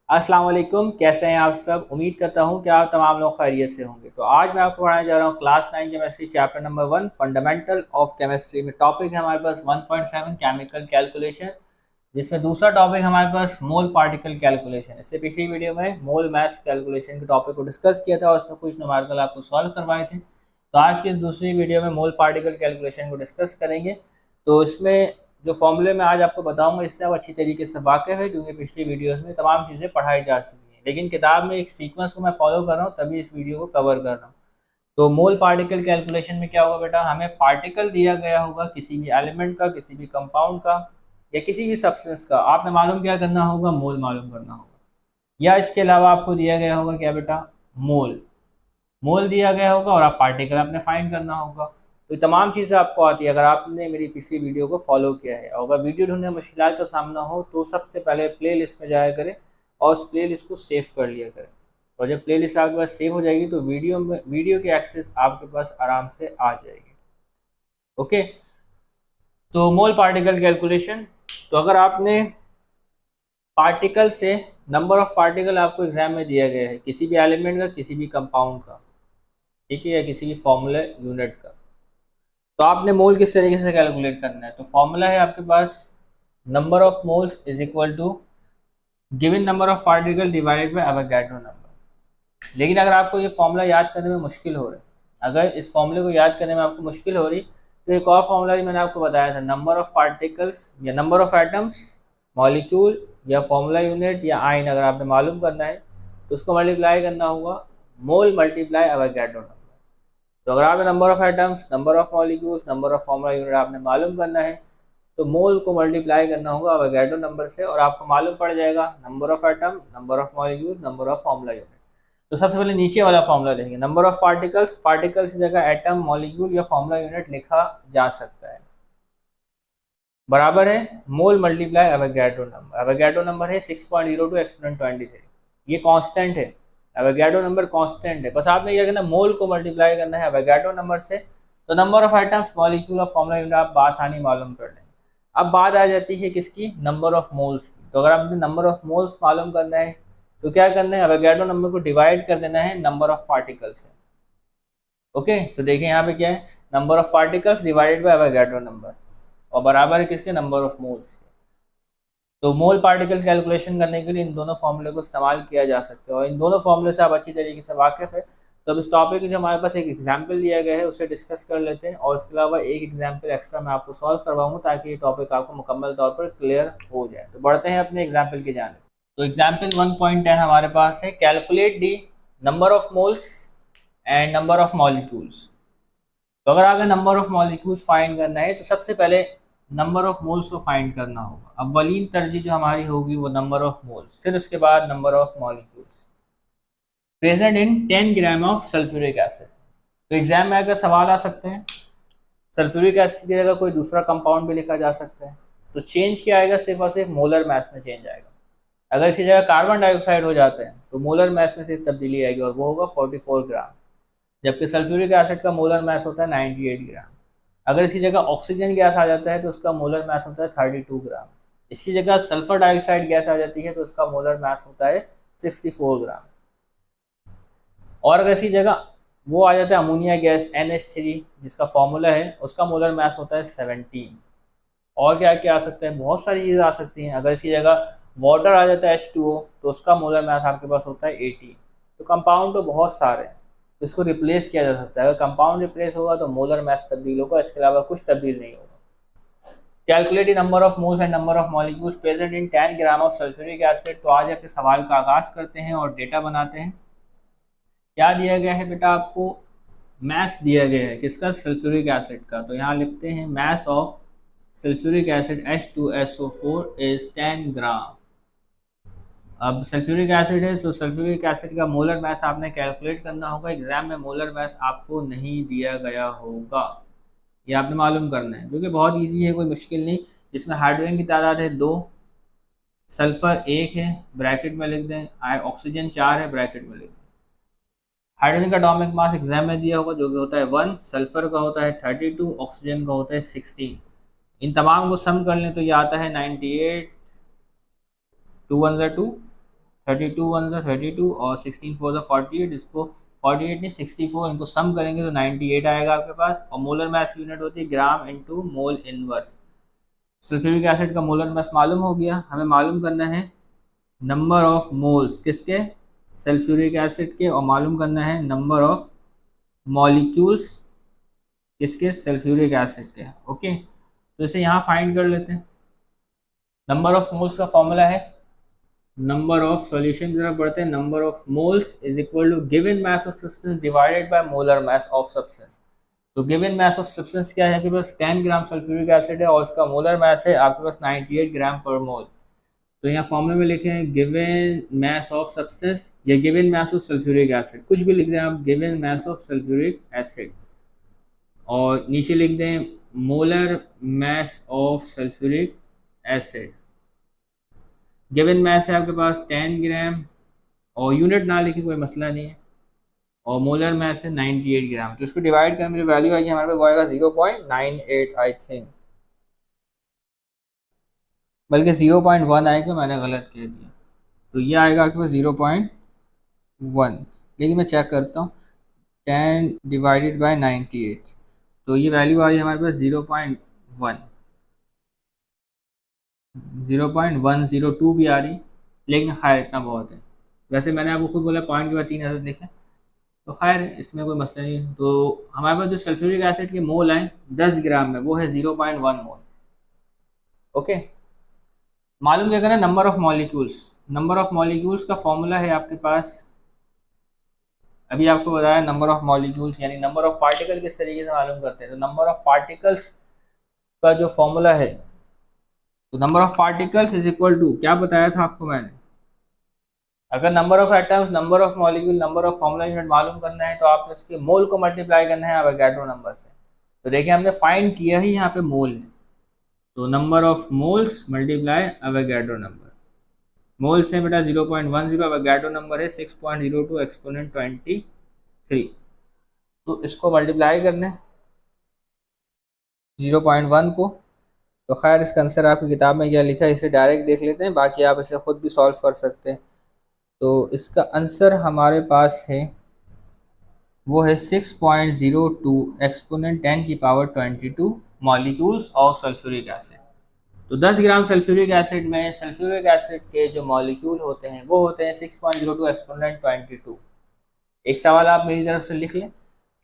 अस्सलाम वालेकुम, कैसे हैं आप सब। उम्मीद करता हूं कि आप तमाम लोग खैरियत से होंगे। तो आज मैं आपको पढ़ाने जा रहा हूं class 9 chemistry chapter number 1 fundamental of chemistry में। टॉपिक है हमारे पास 1.7 केमिकल कैलकुलेशन, जिसमें दूसरा टॉपिक हमारे पास मोल पार्टिकल कैलकुलेशन। इससे पिछली वीडियो में मोल मास कैलकुलेशन के टॉपिक को डिस्कस किया था और उसमें कुछ न्यूमेरिकल आपको सॉल्व करवाए थे। तो आज की इस दूसरी वीडियो में मोल पार्टिकल कैलकुलेशन को डिस्कस करेंगे। तो इसमें जो फॉर्मूले मैं आज आपको बताऊंगा इससे आप अच्छी तरीके से वाकिफ है, क्योंकि पिछली वीडियोस में तमाम चीज़ें पढ़ाई जा चुकी हैं, लेकिन किताब में एक सीक्वेंस को मैं फॉलो कर रहा हूँ तभी इस वीडियो को कवर कर रहा हूँ। तो मोल पार्टिकल कैलकुलेशन में क्या होगा बेटा, हमें पार्टिकल दिया गया होगा किसी भी एलिमेंट का, किसी भी कंपाउंड का या किसी भी सब्सटेंस का। आपने मालूम क्या करना होगा, मोल मालूम करना होगा। या इसके अलावा आपको दिया गया होगा क्या बेटा, मोल मोल दिया गया होगा और आप पार्टिकल आपने फाइंड करना होगा। तो ये तमाम चीज़ें आपको आती है अगर आपने मेरी पिछली वीडियो को फॉलो किया है। और अगर वीडियो ढूंढने में मुश्किल का सामना हो तो सबसे पहले प्ले लिस्ट में जाया करें और उस प्ले लिस्ट को सेव कर लिया करें। और जब प्ले लिस्ट आपके पास सेव हो जाएगी तो वीडियो की एक्सेस आपके पास आराम से आ जाएगी। ओके, तो मोल पार्टिकल कैलकुलेशन। तो अगर आपने पार्टिकल से नंबर ऑफ पार्टिकल आपको एग्जाम में दिया गया है किसी भी एलिमेंट का, किसी भी कंपाउंड का, ठीक है, या किसी भी फॉर्मूला यूनिट का, तो आपने मोल किस तरीके से कैलकुलेट करना है। तो फॉर्मूला है आपके पास, number of moles is equal to given number of particle divided by Avogadro number. लेकिन अगर आपको ये फॉर्मूला याद करने में मुश्किल हो रहा है, अगर इस फॉर्मूले को याद करने में आपको मुश्किल हो रही, तो एक और फॉर्मूला भी मैंने आपको बताया था, नंबर ऑफ पार्टिकल्स या नंबर ऑफ एटम्स, मॉलिक्यूल या फॉर्मूला यूनिट या आयन अगर आपने मालूम करना है तो उसको मल्टीप्लाई करना होगा मोल मल्टीप्लाई एवोगैड्रो नंबर। तो अगर आपने number of atoms, number of molecules, number of formula unit आपने मालूम करना है तो मोल को मल्टीप्लाई करना होगा एवोगैड्रो नंबर से और आपको मालूम पड़ जाएगा number of atom, number of molecule, number of formula unit. तो सबसे पहले नीचे वाला फॉर्मूला लिखेंगे, नंबर ऑफ पार्टिकल्स, पार्टिकल्स की जगह एटम, मॉलिक्यूल या फॉर्मूला यूनिट लिखा जा सकता है, बराबर है mole multiply Avogadro number. Avogadro number है 6.02 एक्सपोनेंट 23। ये कांस्टेंट है, एवोगैड्रो नंबर कांस्टेंट है। बस आपने क्या करना, मोल को मल्टीप्लाई करना है एवोगैड्रो नंबर से। तो नंबर ऑफ आइटम्स, मॉलिक्यूल और फॉर्मूला यूनिट आप आसानी मालूम कर लेंगे। अब बात आ जाती है किसकी, नंबर ऑफ मोल्स की। तो अगर आपने नंबर ऑफ मोल्स मालूम करना है तो क्या करना है, एवोगैड्रो नंबर को डिवाइड कर देना है नंबर ऑफ पार्टिकल्स से। ओके, तो देखिए यहाँ पे क्या है, number of particles divided by Avogadro number और बराबर है किसके, नंबर ऑफ मोल्स के। तो मोल पार्टिकल कैलकुलेशन करने के लिए इन दोनों फॉर्मूले को इस्तेमाल किया जा सकता है और इन दोनों फॉर्मूले से आप अच्छी तरीके से वाकिफ है। तो अब इस टॉपिक में जो हमारे पास एक एग्जाम्पल दिया गया है उसे डिस्कस कर लेते हैं और इसके अलावा एक एग्जाम्पल एक्स्ट्रा मैं आपको सॉल्व करवाऊंगा ताकि ये टॉपिक आपको मुकम्मल तौर पर क्लियर हो जाए। तो बढ़ते हैं अपने एग्जाम्पल की जानिब। तो एग्जाम्पल 1.10 हमारे पास है, calculate the number of moles and number of molecules. तो अगर आपने नंबर ऑफ मॉलिक्यूल्स फाइंड करना है तो सबसे पहले नंबर ऑफ मोल्स को फाइंड करना होगा। अव्वलीन तरजीह जो हमारी होगी वो नंबर ऑफ मोल्स, फिर उसके बाद number of molecules present in 10 gram of sulphuric acid. तो एग्जाम में अगर सवाल आ सकते हैं, सल्फ्यूरिक एसिड की जगह कोई दूसरा कंपाउंड भी लिखा जा सकता है, तो चेंज क्या आएगा, सिर्फ और सिर्फ मोलर मास में चेंज आएगा। अगर इसी जगह कार्बन डाइऑक्साइड हो जाते हैं तो मोलर मास में सिर्फ तब्दीली आएगी और वो होगा 44 ग्राम, जबकि सल्फ्यूरिक एसिड का मोलर मास होता है 98 ग्राम। अगर इसी जगह ऑक्सीजन गैस आ जाता है तो उसका मोलर मास होता है 32 ग्राम। इसकी जगह सल्फर डाइऑक्साइड गैस आ जाती है तो उसका मोलर मास होता है 64 ग्राम। और अगर इसी जगह वो आ जाता है अमोनिया गैस NH3 जिसका फॉर्मूला है, उसका मोलर मास होता है 17। और क्या क्या आ सकता है, बहुत सारी चीज़ें आ सकती हैं। अगर इसकी जगह वाटर आ जाता है H2O तो उसका मोलर मास आपके पास होता है 80। तो कंपाउंड तो बहुत सारे हैं, इसको रिप्लेस किया जा सकता है। अगर कंपाउंड रिप्लेस होगा तो मोलर मास तब्दील होगा, इसके अलावा कुछ तब्दील नहीं होगा। Calculate number of moles and number of molecules present in 10 gram of sulphuric acid. तो आज अपने सवाल का आगाज करते हैं और डेटा बनाते हैं। क्या दिया गया है बेटा, आपको मास दिया गया है किसका, सल्फ्यूरिक एसिड का। तो यहाँ लिखते हैं mass of sulphuric acid H2SO4 is 10 ग्राम। अब सल्फ्यूरिक एसिड है तो सल्फ्यूरिक एसिड का मोलर मास आपने कैलकुलेट करना होगा। एग्जाम में मोलर मास आपको नहीं दिया गया होगा, ये आपने मालूम करना है, जो कि बहुत इजी है, कोई मुश्किल नहीं। इसमें हाइड्रोजन की तादाद है 2, सल्फर 1 है, ब्रैकेट में लिख दें, ऑक्सीजन 4 है, ब्रैकेट में लिख दें। हाइड्रोजन का एटॉमिक मास एग्जाम में दिया होगा जो कि होता है 1, सल्फर का होता है 32, ऑक्सीजन का होता है 16। इन तमाम को सम कर लें तो ये आता है 98, 2 1 2, 32 वन ज़ा 32 और 16 फोर ज़ा 48, इसको 48 नहीं 64, इनको सम करेंगे तो 98 आएगा आपके पास। और मोलर मास की यूनिट होती है gram into mole inverse. Sulphuric acid का मोलर मास मालूम हो गया, हमें मालूम करना है नंबर ऑफ मोल्स किसके, सल्फ्यूरिक एसिड के, और मालूम करना है नंबर ऑफ मॉलिक्यूल्स किसके, सल्फ्यूरिक एसिड के। ओके, तो इसे यहाँ फाइंड कर लेते हैं। नंबर ऑफ मोल्स का फॉर्मूला है नंबर ऑफ सॉल्यूशन की तरफ बढ़ते हैं, number of moles is equal to given mass of substance divided by molar mass of substance. तो गिवन मास ऑफ सब्सटेंस क्या है, आपके पास 10 ग्राम सल्फ्यूरिक एसिड है और उसका मोलर मास है आपके पास 98 ग्राम पर मोल। तो यहाँ फॉर्मूले में लिखे हैं गिवन मास ऑफ सब्सटेंस या given mass of sulphuric acid, कुछ भी लिख दें आप, given mass of sulphuric acid, और नीचे लिख दें molar mass of sulphuric acid. Given mass है आपके पास 10 ग्राम, और यूनिट ना लिखे कोई मसला नहीं है, और मोलर मास है 98 ग्राम। तो इसको डिवाइड करने में जो वैल्यू आएगी हमारे पास वो आएगा 0.98 आई थिंक, बल्कि 0.1 आएगा, मैंने गलत कह दिया। तो ये आएगा आपके पास 0.1, लेकिन मैं चेक करता हूँ 10 डिवाइडेड बाय 98, तो ये वैल्यू आ रही है हमारे पास 0.1, 0.102 भी आ रही, लेकिन खैर इतना बहुत है। वैसे मैंने आपको खुद बोला पॉइंट के बाद 3 ऐसे लिखे, तो खैर इसमें कोई मसला नहीं। तो हमारे पास जो सल्फ्यूरिक एसिड के मोल हैं 10 ग्राम में, वो है 0.1 मोल। ओके, मालूम क्या करना है, number of molecules. Number of molecules का फॉर्मूला है आपके पास, अभी आपको बताया नंबर ऑफ मॉलिक्यूल्स यानी नंबर ऑफ पार्टिकल किस तरीके से मालूम करते हैं। तो नंबर ऑफ पार्टिकल्स का जो फॉर्मूला है, तो number of particles is equal to, क्या बताया था आपको मैंने, अगर number of atoms, number of molecule, number of formula unit मालूम करना है तो आपने उसके मोल को मल्टीप्लाई करना है अवोगाड्रो नंबर से। तो देखिए हमने फाइंड किया ही यहाँ पे मोल है, तो number of moles multiply Avogadro number. Moles है बेटा 0.10, अवोगाड्रो नंबर है 6.02 एक्सपोनेंट 23। तो इसको मल्टीप्लाई करना है 0.1 को। तो खैर इसका आंसर आपकी किताब में क्या लिखा है इसे डायरेक्ट देख लेते हैं, बाकी आप इसे खुद भी सॉल्व कर सकते हैं। तो इसका आंसर हमारे पास है वो है 6.02 एक्सपोनेंट 10 की power 22 molecules of sulphuric acid. तो 10 ग्राम सल्फ्यूरिक एसिड में सल्फ्यूरिक एसिड के जो मॉलिक्यूल होते हैं वो होते हैं 6.02 एक्सपोनेंट 22। एक सवाल आप मेरी तरफ से लिख लें,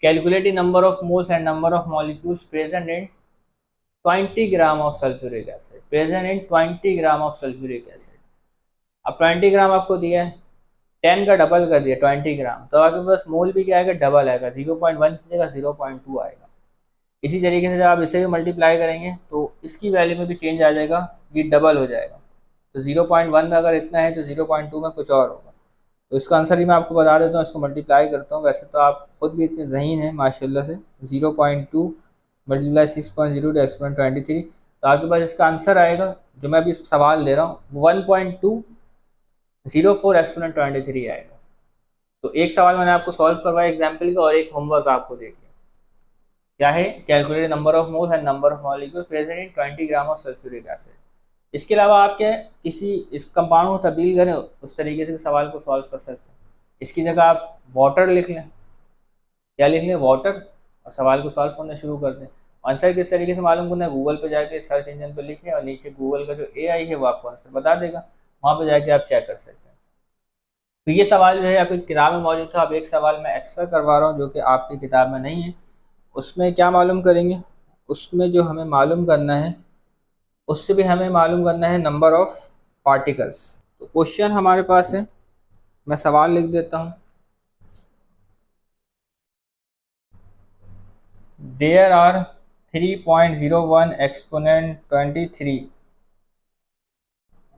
calculate the number of moles and number of molecules present in 20 gram of sulphuric acid, present in 20 gram of sulphuric acid. अब 20 ग्राम आपको दिया है, 10 का डबल कर दिया 20 ग्राम, तो आपके पास मोल भी क्या आएगा, डबल आएगा, 0.1 की जगह 0.2 आएगा। इसी तरीके से जब आप इसे भी मल्टीप्लाई करेंगे तो इसकी वैल्यू में भी चेंज आ जाएगा, ये डबल हो जाएगा। तो 0.1 में अगर इतना है तो 0.2 में कुछ और होगा। तो इसका आंसर ही मैं आपको बता देता हूँ, इसको मल्टीप्लाई करता हूँ। वैसे तो आप खुद भी इतने ज़हीन हैं माशाल्लाह से, 0.2 मल्टीप्लाई 6.02 एक्सपोनेंट 23, तो आपके पास इसका आंसर आएगा, जो मैं अभी सवाल ले रहा हूँ 1.204 एक्सपोनेंट 23 आएगा। तो एक सवाल मैंने आपको सॉल्व करवाया एग्जाम्पल का, और एक होमवर्क आपको दे दिया, क्या है, calculate number of moles and number of molecules present in 20 gram of sulphuric acid. इसके अलावा आप क्या किसी इस कंपाउंड को तब्दील करें उस तरीके से सवाल को सॉल्व कर सकते हैं। इसकी जगह आप वाटर लिख लें, क्या लिख लें, वाटर, और सवाल को सॉल्व करना शुरू कर दें। आंसर किस तरीके से मालूम करना है, गूगल पे जाके सर्च इंजन पे लिखें और नीचे गूगल का जो AI है वो आपको आंसर बता देगा, वहाँ पे जाके आप चेक कर सकते हैं। तो ये सवाल जो है आपकी किताब में मौजूद था। अब एक सवाल मैं एक्स्ट्रा करवा रहा हूँ जो कि आपकी किताब में नहीं है। उसमें क्या मालूम करेंगे, उसमें जो हमें मालूम करना है उससे भी हमें मालूम करना है नंबर ऑफ पार्टिकल्स। तो क्वेश्चन हमारे पास है, मैं सवाल लिख देता हूँ। There are 3.01 exponent 23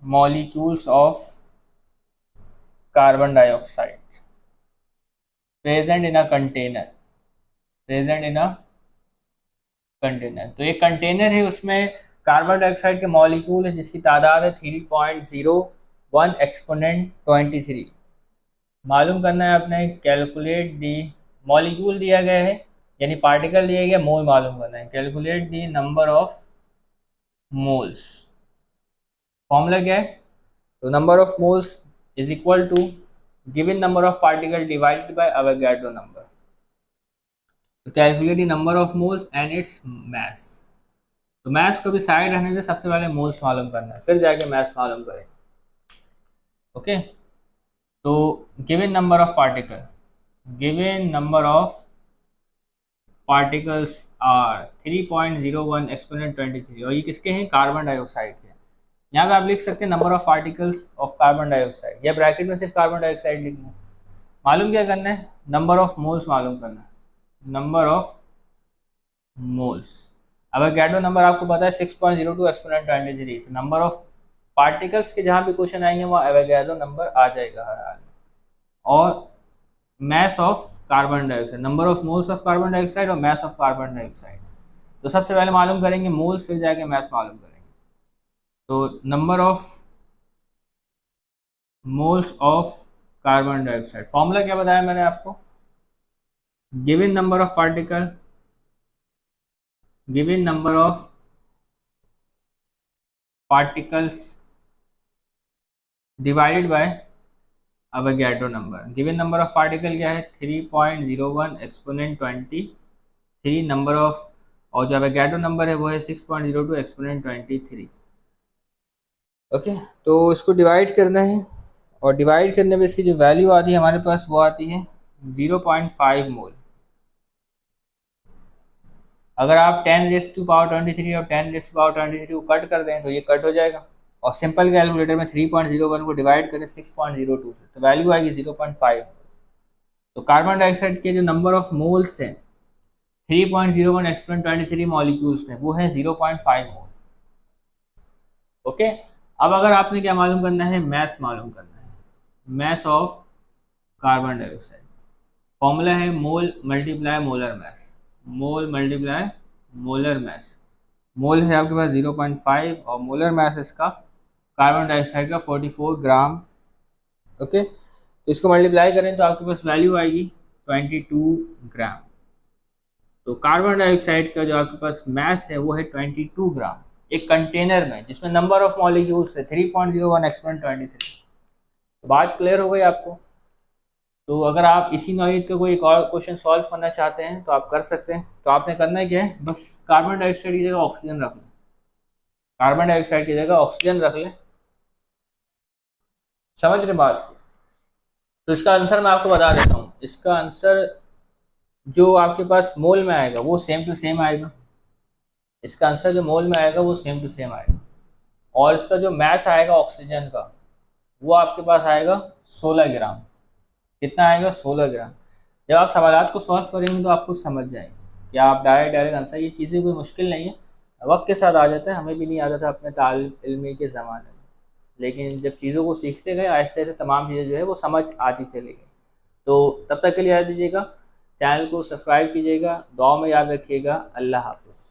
molecules of carbon dioxide present in a container, present in a container. तो ये कंटेनर है, उसमें कार्बन डाइऑक्साइड के मॉलिक्यूल है जिसकी तादाद है 3.01 एक्सपोनेंट 23। मालूम करना है आपने, कैलकुलेट दी, मॉलिक्यूल दिया गया है यानी पार्टिकल दिया गया, मोल मालूम करना है, calculate the number of moles. Formula क्या है, तो number of moles is equal to given number of particle divided by Avogadro number. तो calculate the number of moles and its mass. तो मास को भी साइड रखने से सबसे पहले मोल्स मालूम करना है, फिर जाके मास मालूम करें। ओके, तो given number of particle, given number of particles are 3.01 exponent 23, और ये किसके हैं? कार्बन डाइऑक्साइड के। यहाँ पे आप लिख सकते हैं number of particles of carbon dioxide, या ब्रैकेट में सिर्फ कार्बन डाइऑक्साइड लिखना है। मालूम क्या करना है? नंबर ऑफ मोल्स मालूम करना है, नंबर ऑफ मोल्स। अब अवोगाड्रो नंबर आपको पता है 6.02 एक्सपोनेंट 23, तो नंबर ऑफ पार्टिकल्स के जहाँ भी क्वेश्चन आएंगे वहाँ अवोगाड्रो नंबर आ जाएगा हर हाल में। और mass of carbon dioxide, number of moles of carbon dioxide और mass ऑफ कार्बन डाइऑक्साइड। तो सबसे पहले मालूम करेंगे मोल्स, फिर जाके mass मालूम करेंगे। तो number of moles of carbon dioxide, formula क्या बताया मैंने आपको? Given number of particle, given number of particles divided by Avogadro number. Given number of particle क्या है? 3.01 एक्सपोनेंट 23 नंबर ऑफ, और जो अवोगाड्रो नंबर है वो है 6.02 एक्सपोनेंट 23। ओके, तो इसको डिवाइड करना है, और डिवाइड करने में इसकी जो वैल्यू आती है हमारे पास वो आती है 0.5 मोल। अगर आप 10⁻23 और 10⁻23 को कट कर दें तो ये कट हो जाएगा, और सिंपल कैलकुलेटर में 3.01 को डिवाइड करें 6.02 से तो वैल्यू आएगी 0.5। तो कार्बन डाइऑक्साइड के जो नंबर ऑफ मोल्स हैं 3.01 एक्सपोनेंट 23 मॉलिक्यूल्स में, वो है 0.5 मोल। ओके, अब अगर आपने क्या मालूम करना है? मैस मालूम करना है, mass of carbon dioxide. Formula है मोल मल्टीप्लाई मोलर मैस, मोल मल्टीप्लाई मोलर मैस। मोल है आपके पास 0.5 और मोलर मैस इसका कार्बन डाइऑक्साइड का 44 ग्राम। ओके, तो इसको मल्टीप्लाई करें तो आपके पास वैल्यू आएगी 22 ग्राम। तो कार्बन डाइऑक्साइड का जो आपके पास मैस है वो है 22 ग्राम एक कंटेनर में, जिसमें नंबर ऑफ मॉलिक्यूल्स है 3.01 एक्सपोनेंट 23। तो बात क्लियर हो गई आपको? तो अगर आप इसी नौइयत का कोई एक और क्वेश्चन सॉल्व करना चाहते हैं तो आप कर सकते हैं। तो आपने करना है क्या है? बस कार्बन डाइऑक्साइड की जगह ऑक्सीजन रख लें, कार्बन डाइऑक्साइड की जगह ऑक्सीजन रख लें। समझ रहे बात? तो इसका आंसर मैं आपको बता देता हूँ। इसका आंसर जो आपके पास मोल में आएगा वो सेम टू सेम आएगा, इसका आंसर जो मोल में आएगा वो सेम टू सेम आएगा। और इसका जो मैस आएगा ऑक्सीजन का वो आपके पास आएगा 16 ग्राम। कितना आएगा? 16 ग्राम। जब आप सवालात को सॉल्व करेंगे तो आपको समझ जाएंगे कि आप डायरेक्ट आंसर, ये चीज़ें कोई मुश्किल नहीं है, वक्त के साथ आ जाता है। हमें भी नहीं आता था अपने तालिब इल्मी के ज़माने में, लेकिन जब चीज़ों को सीखते गए आहिस्ते आहिस्ते तमाम चीज़ें जो है वो समझ आती चली गई। तो तब तक के लिए याद दीजिएगा, चैनल को सब्सक्राइब कीजिएगा, दुआ में याद रखिएगा। अल्लाह हाफ़िज़।